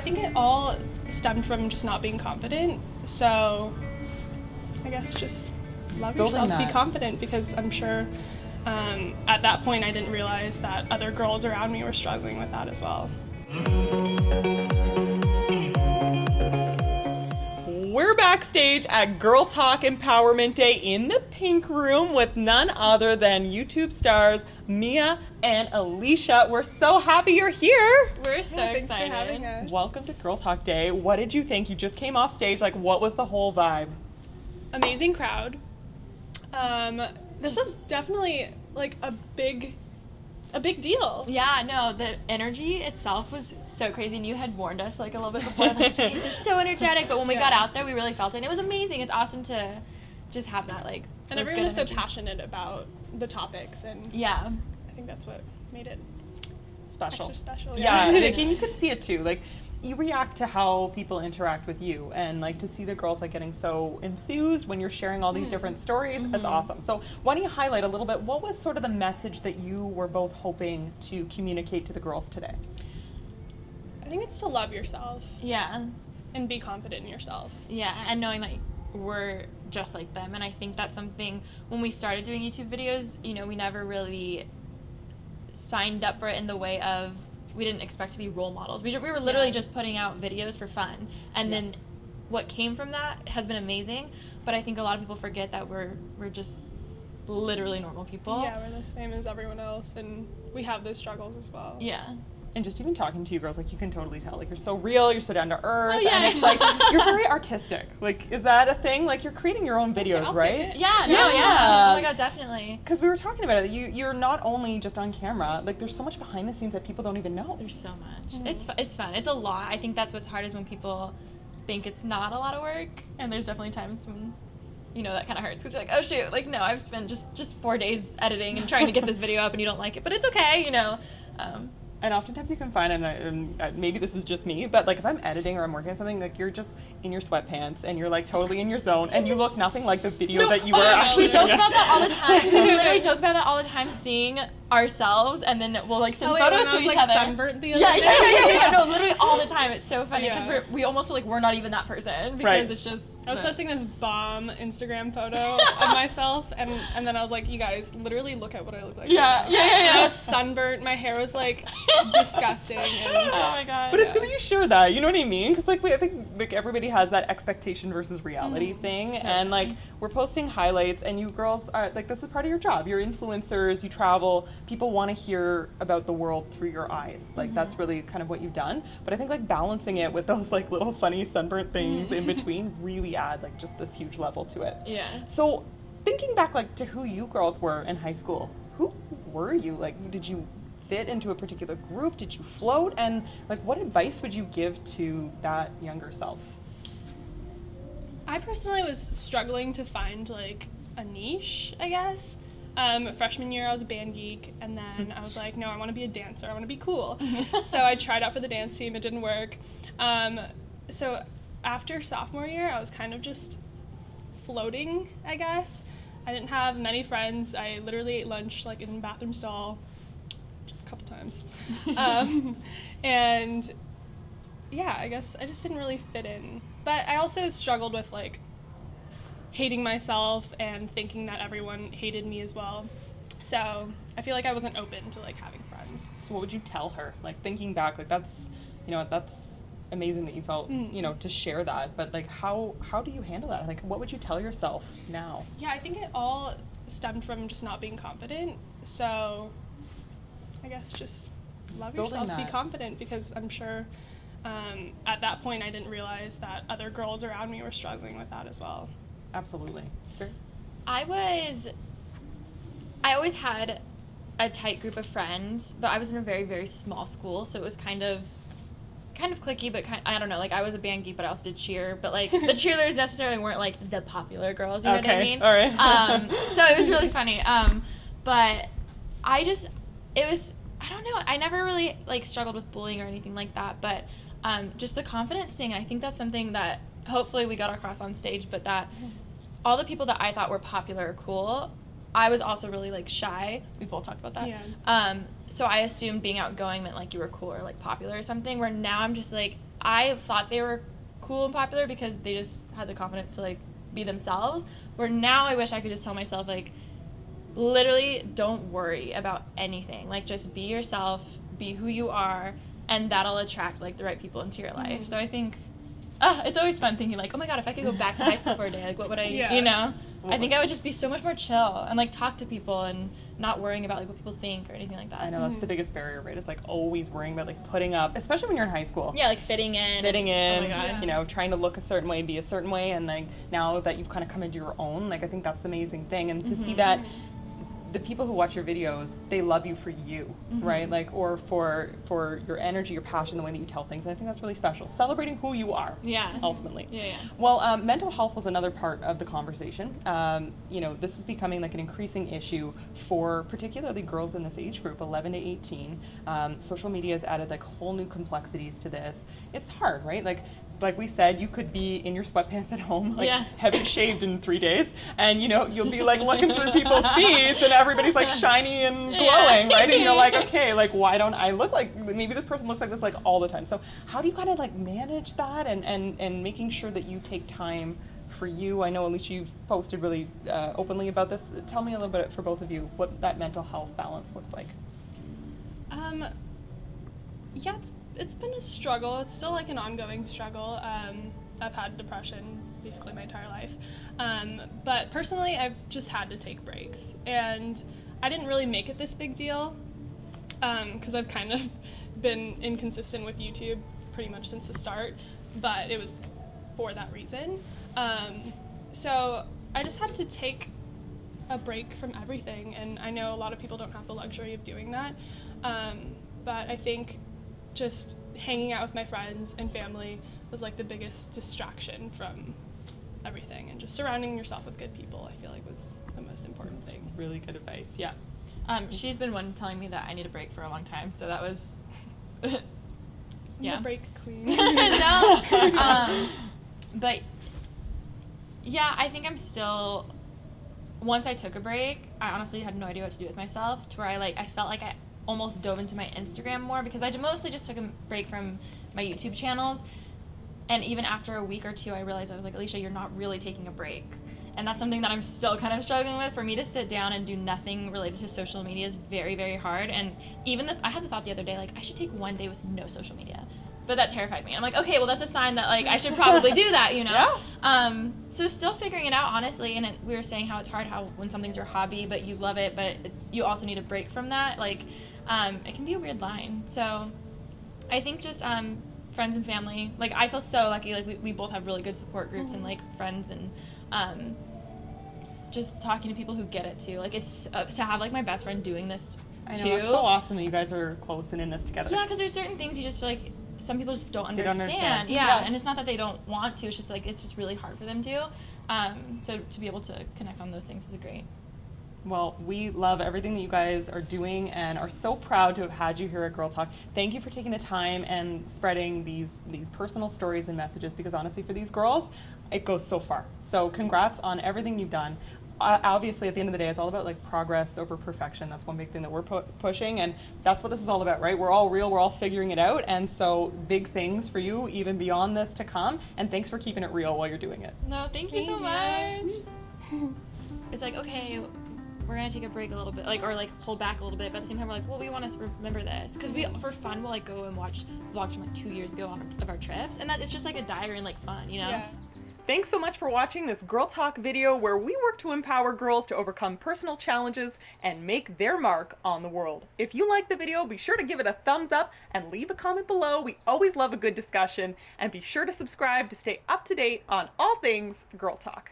think it all stemmed from just not being confident. So I guess just love yourself, be confident, because I'm sure at that point I didn't realize that other girls around me were struggling with that as well. We're backstage at Girl Talk Empowerment Day in the Pink Room with none other than YouTube stars Mia and Alicia. We're so happy you're here. We're so excited. Thanks for having us. Welcome to Girl Talk Day. What did you think? You just came off stage. Like, what was the whole vibe? Amazing crowd. This was definitely like a big deal. Yeah, no, the energy itself was so crazy, and you had warned us like a little bit before, like, hey, they're so energetic, but when we got out there, we really felt it, and it was amazing. It's awesome to just have that, like, and everyone was so passionate about the topics, and yeah, I think that's what made it special. Extra special. Yeah, like, and you could see it too. Like, you react to how people interact with you, and like to see the girls like getting so enthused when you're sharing all these different stories, that's awesome. So why don't you highlight a little bit, what was sort of the message that you were both hoping to communicate to the girls today? I think it's to love yourself. Yeah. And be confident in yourself. Yeah, and knowing that we're just like them, and I think that's something, when we started doing YouTube videos, you know, we never really signed up for it in the way of, we didn't expect to be role models. We were literally just putting out videos for fun. And then what came from that has been amazing. But I think a lot of people forget that we're just literally normal people. Yeah, we're the same as everyone else, and we have those struggles as well. Yeah. And just even talking to you girls, like, you can totally tell, like, you're so real, you're so down to earth, yeah. and it's like, you're very artistic. Like, is that a thing? Like, you're creating your own videos, I'll right? take it. Yeah, no, yeah. Oh my God, definitely. Because we were talking about it, you're not only just on camera, like, there's so much behind the scenes that people don't even know. There's so much. It's fun. It's a lot. I think that's what's hard, is when people think it's not a lot of work, and there's definitely times when, you know, that kind of hurts, because you're like, oh shoot, like, no, I've spent just 4 days editing and trying to get this video up, and you don't like it, but it's okay, you know. And oftentimes you can find, and maybe this is just me, but like, if I'm editing or I'm working on something, like, you're just in your sweatpants and you're like totally in your zone, and you look nothing like the video that you were actually We joke doing. about that all the time. We literally joke about that all the time, seeing ourselves, and then we'll like send photos to each other. Sunburnt the other Yeah, day. yeah. No, literally all the time. It's so funny, because Yeah. we almost feel like we're not even that person, because Right. it's just. I was posting this bomb Instagram photo of myself, and then I was like, you guys, literally look at what I look like. Yeah, right now. yeah. I was sunburnt, my hair was like disgusting. And, Oh my God. But it's good that you share that, you know what I mean? Because like, I think like everybody has that expectation versus reality thing, and like, we're posting highlights, and you girls are like, this is part of your job. You're influencers, you travel, people want to hear about the world through your eyes. Like, that's really kind of what you've done. But I think like balancing it with those like little funny sunburnt things in between really add like just this huge level to it. Yeah. So thinking back like to who you girls were in high school, who were you? Like, did you fit into a particular group? Did you float? And like, what advice would you give to that younger self? I personally was struggling to find like a niche, I guess. Freshman year I was a band geek, and then I was like, no, I want to be a dancer, I want to be cool. So I tried out for the dance team, it didn't work. So after sophomore year I was kind of just floating, I guess. I didn't have many friends. I literally ate lunch like in the bathroom stall a couple times. And yeah, I guess I just didn't really fit in. But I also struggled with like hating myself and thinking that everyone hated me as well. So I feel like I wasn't open to like having friends. So what would you tell her? Like, thinking back, like, that's, you know, that's amazing that you felt, you know, to share that. But like, how do you handle that? Like, what would you tell yourself now? Yeah, I think it all stemmed from just not being confident. So I guess just love Building yourself, be that. confident, because I'm sure at that point I didn't realize that other girls around me were struggling with that as well. Absolutely. Sure. I always had a tight group of friends, but I was in a very, very small school, so it was kind of cliquey, but I don't know, like, I was a band geek, but I also did cheer, but like, the cheerleaders necessarily weren't like the popular girls, you know what I mean? All right. So it was really funny, but I don't know, I never really like struggled with bullying or anything like that, but just the confidence thing, I think that's something that hopefully we got across on stage, but that all the people that I thought were popular or cool, I was also really like shy. We've both talked about that. Yeah. So I assumed being outgoing meant like you were cool or like popular or something, where now I'm just like, I thought they were cool and popular because they just had the confidence to like be themselves. Where now I wish I could just tell myself like, literally don't worry about anything. Like just be yourself, be who you are, and that'll attract like the right people into your life. So I think it's always fun thinking like, oh my god, if I could go back to high school for a day, like what would I, Yeah. you know? I think I would just be so much more chill and like talk to people and not worrying about like what people think or anything like that. I know that's the biggest barrier, right? It's like always worrying about like putting up, especially when you're in high school. Yeah, like fitting in. Fitting in, Oh my god. you know, trying to look a certain way, be a certain way, and like now that you've kind of come into your own, like I think that's the amazing thing, and to see that the people who watch your videos, they love you for you, right? Like, or for your energy, your passion, the way that you tell things. And I think that's really special. Celebrating who you are, Yeah. ultimately. Yeah. Well, mental health was another part of the conversation. You know, this is becoming like an increasing issue for particularly girls in this age group, 11 to 18. Social media has added like whole new complexities to this. It's hard, right? Like we said, you could be in your sweatpants at home, like haven't shaved in 3 days, and you know you'll be like looking through people's feeds, and everybody's like shiny and glowing, right? And you're like, okay, like why don't I look like maybe this person looks like this like all the time? So how do you kind of like manage that and making sure that you take time for you? I know Alicia, you've posted really openly about this. Tell me a little bit for both of you what that mental health balance looks like. Yeah, it's been a struggle. It's still like an ongoing struggle. I've had depression basically my entire life. But personally, I've just had to take breaks. And I didn't really make it this big deal because I've kind of been inconsistent with YouTube pretty much since the start. But it was for that reason. So I just had to take a break from everything. And I know a lot of people don't have the luxury of doing that. But I think just hanging out with my friends and family was like the biggest distraction from everything, and just surrounding yourself with good people I feel like was the most important thing. Really good advice. Yeah. She's been one telling me that I need a break for a long time, so that was The break queen. No. But yeah, I think I'm still, once I took a break, I honestly had no idea what to do with myself, to where I felt like I almost dove into my Instagram more, because I mostly just took a break from my YouTube channels. And even after a week or two, I realized, I was like, Alicia, you're not really taking a break. And that's something that I'm still kind of struggling with. For me to sit down and do nothing related to social media is very, very hard. And even I had the thought the other day, like, I should take one day with no social media. But that terrified me. I'm like, okay, well, that's a sign that, like, I should probably do that, you know? Yeah. So still figuring it out, honestly. And we were saying how it's hard, how when something's your hobby, but you love it, but you also need a break from that. Like, it can be a weird line. So I think just friends and family. Like, I feel so lucky. Like, we both have really good support groups and, like, friends, and just talking to people who get it, too. Like, it's to have, like, my best friend doing this, I know, too. it's so awesome that you guys are close and in this together. Yeah, because there's certain things you just feel like some people just don't They don't understand. Yeah, Yeah. and it's not that they don't want to. It's just, like, it's just really hard for them to. So to be able to connect on those things is great. Well, we love everything that you guys are doing and are so proud to have had you here at Girl Talk. Thank you for taking the time and spreading these personal stories and messages, because honestly, for these girls, it goes so far. So congrats on everything you've done. Obviously, at the end of the day, it's all about like progress over perfection. That's one big thing that we're pushing, and that's what this is all about, right? We're all real, we're all figuring it out, and so big things for you, even beyond this to come, and thanks for keeping it real while you're doing it. No, thank you so much. It's like, okay, we're gonna take a break a little bit, like, or like hold back a little bit, but at the same time we're like, well, we want to remember this, because we, for fun, we'll like go and watch vlogs from like 2 years ago of our trips, and that it's just like a diary and like fun, you know? Yeah. Thanks so much for watching this Girl Talk video where we work to empower girls to overcome personal challenges and make their mark on the world. If you liked the video, be sure to give it a thumbs up and leave a comment below. We always love a good discussion, and be sure to subscribe to stay up to date on all things Girl Talk.